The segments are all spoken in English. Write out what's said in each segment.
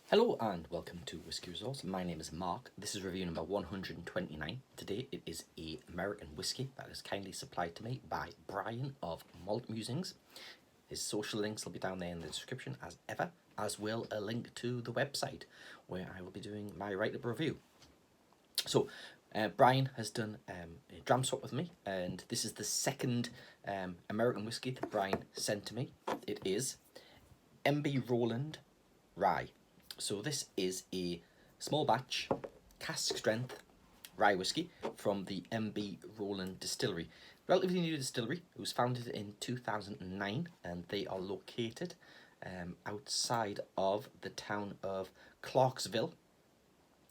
Hello and welcome to Whisky Results. My name is Mark. This is review number 129. Today it is a American whiskey that is kindly supplied to me by Brian of Malt Musings. His social links will be down there in the description as ever, as will a link to the website where I will be doing my write-up review. So Brian has done a dram swap with me, and this is the second American whiskey that Brian sent to me. It is MB Roland Rye. So this is a small batch, cask strength rye whiskey from the MB Roland distillery. Relatively new distillery. It was founded in 2009 and they are located outside of the town of Clarksville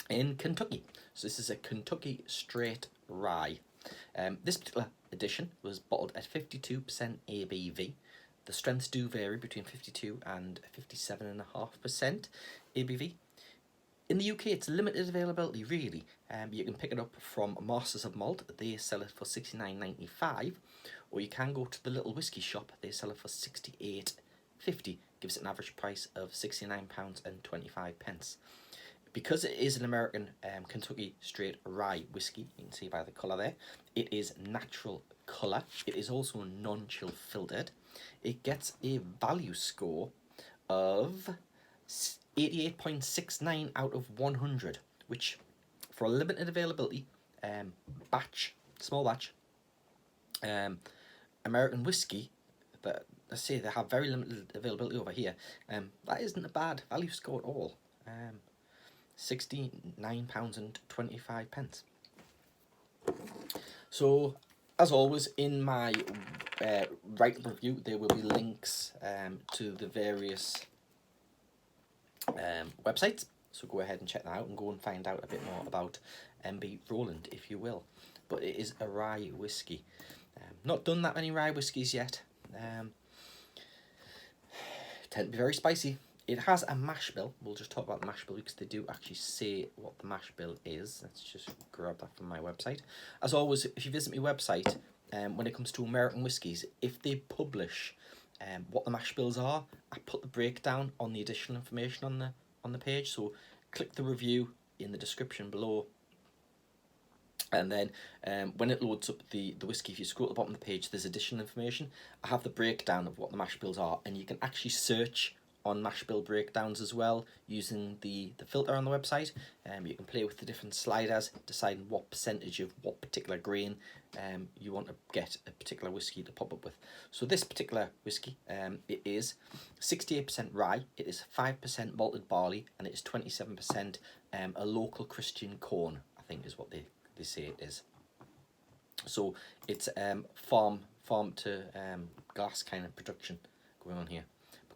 in Kentucky. So this is a Kentucky straight rye. This particular edition was bottled at 52% ABV. The strengths do vary between 52 and 57.5% ABV. In the UK, it's limited availability, really. You can pick it up from Masters of Malt. They sell it for £69.95, or you can go to the little whiskey shop. They sell it for £68.50. Gives it an average price of £69.25. Because it is an American Kentucky straight rye whiskey, you can see by the colour there, it is natural colour. It is also non-chill filtered. It gets a value score of 88.69 out of 100, which for a limited availability small batch American whiskey that I say they have very limited availability over here, that isn't a bad value score at all. £69.25. So, as always, in my write-up review, there will be links to the various websites. So go ahead and check that out and go and find out a bit more about MB Roland, if you will. But it is a rye whiskey. Not done that many rye whiskies yet. Tend to be very spicy. It has a mash bill. We'll just talk about the mash bill because they do actually say what the mash bill is. Let's just grab that from my website. As always, if you visit my website, when it comes to American whiskies, if they publish what the mash bills are, I put the breakdown on the additional information on the page. So click the review in the description below, and then when it loads up the whiskey, if you scroll at the bottom of the page, there's additional information. I have the breakdown of what the mash bills are, and you can actually search on mash bill breakdowns as well using the filter on the website. You can play with the different sliders, deciding what percentage of what particular grain you want to get a particular whiskey to pop up with. So this particular whiskey, it is 68% rye, it is 5% malted barley, and it is 27% a local Christian corn, I think is what they say it is. So it's farm to glass kind of production going on here.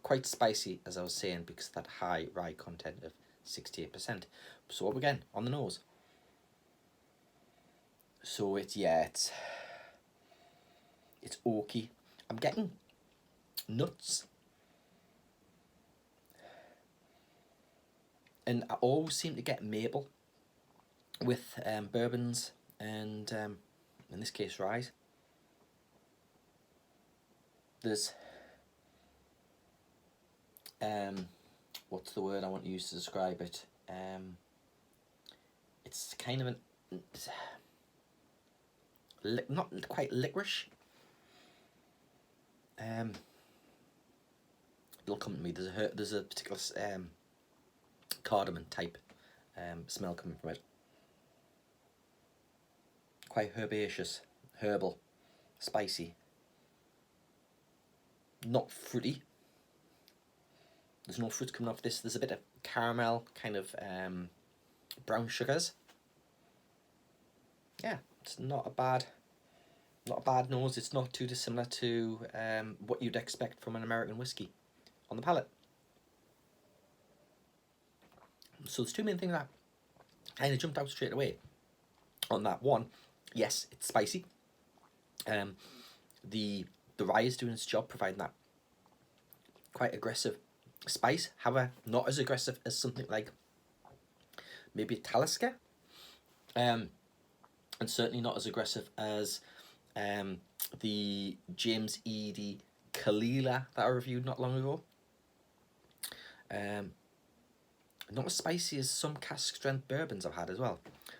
Quite spicy, as I was saying, because of that high rye content of 68%. So again, on the nose. So it's oaky. I'm getting nuts, and I always seem to get maple with bourbons and in this case rye. There's what's the word I want to use to describe it? It's kind of not quite licorice. It'll come to me. There's a particular cardamom type smell coming from it. Quite herbaceous, herbal, spicy. Not fruity. There's no fruit coming off this. There's a bit of caramel, kind of brown sugars. Yeah, it's not a bad nose. It's not too dissimilar to what you'd expect from an American whiskey on the palate. So there's two main things that kind of jumped out straight away on that. One, yes, it's spicy. The rye is doing its job, providing that quite aggressive spice, however not as aggressive as something like maybe a Talisker, and certainly not as aggressive as the James Eady Kalila that I reviewed not long ago. not as spicy as some cask strength bourbons I've had as well.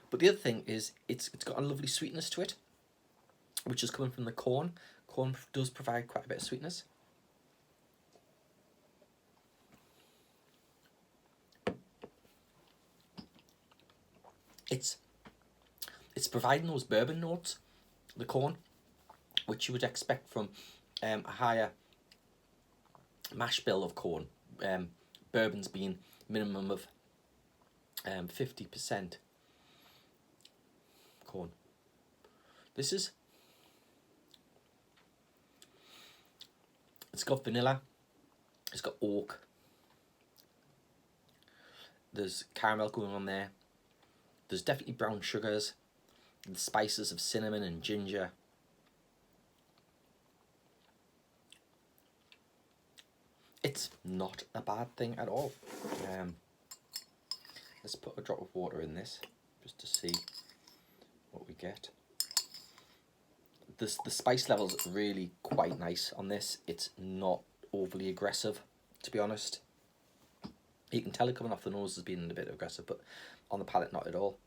But the other thing is it's got a lovely sweetness to it, which is coming from the corn. Corn does provide quite a bit of sweetness. It's providing those bourbon notes, the corn, which you would expect from a higher mash bill of corn. Bourbons being minimum of 50% corn. It's got vanilla, it's got oak, there's caramel going on there, there's definitely brown sugars, the spices of cinnamon and ginger. It's not a bad thing at all. Let's put a drop of water in this just to see what we get. The spice level's really quite nice on this. It's not overly aggressive, to be honest. You can tell it coming off the nose as being a bit aggressive, but on the palate not at all.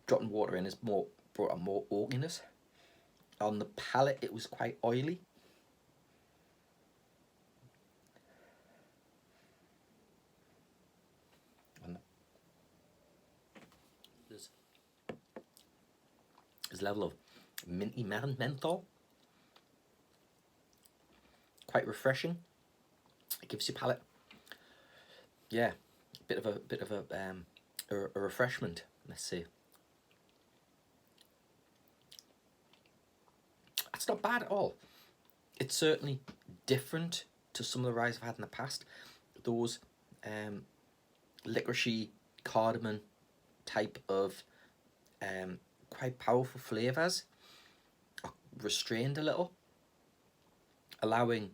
Dropping water in has brought out more oakiness. On the palate it was quite oily. There's a level of minty menthol. Quite refreshing. It gives your palate, yeah, a bit of a refreshment. Let's see. That's not bad at all. It's certainly different to some of the ryes I've had in the past. Those licoricey, cardamom type of quite powerful flavours are restrained a little, allowing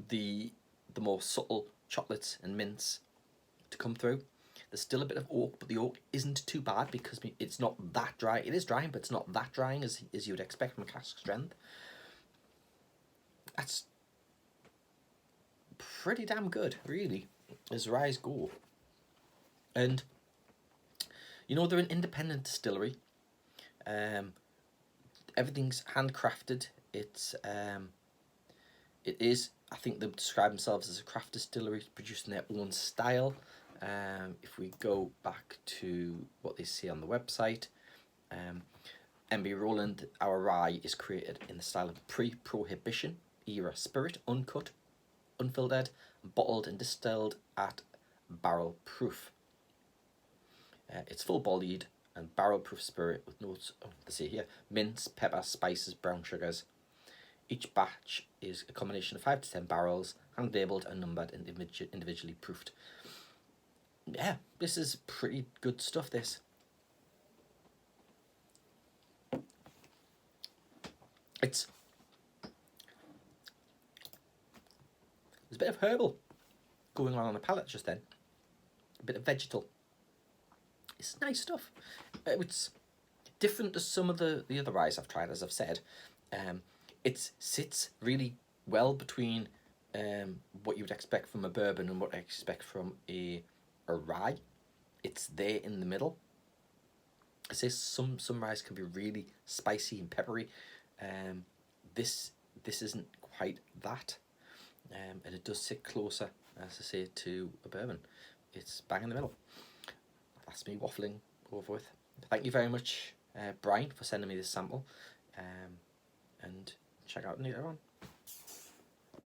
the more subtle chocolates and mints to come through. There's still a bit of oak, but the oak isn't too bad because it's not that dry. It is drying, but it's not that drying as you would expect from a cask strength. That's pretty damn good, really, as ryes go. And you know, they're an independent distillery. Everything's handcrafted. It is, I think they describe themselves as a craft distillery producing their own style. If we go back to what they say on the website, MB Roland, our rye is created in the style of pre-prohibition era spirit, uncut, unfiltered, bottled and distilled at barrel proof. It's full-bodied and barrel-proof spirit with notes, they say here, mints, pepper, spices, brown sugars. Each batch is a combination of 5 to 10 barrels, hand-labelled and numbered and individually proofed. Yeah, this is pretty good stuff, this. There's a bit of herbal going on the palate just then. A bit of vegetal. It's nice stuff. It's different to some of the other ryes I've tried, as I've said. It sits really well between what you would expect from a bourbon and what I expect from a rye. It's there in the middle. I say some ryes can be really spicy and peppery. This isn't quite that, and it does sit closer, as I say, to a bourbon. It's bang in the middle. That's me waffling over with. Thank you very much, Brian, for sending me this sample, and check out later on.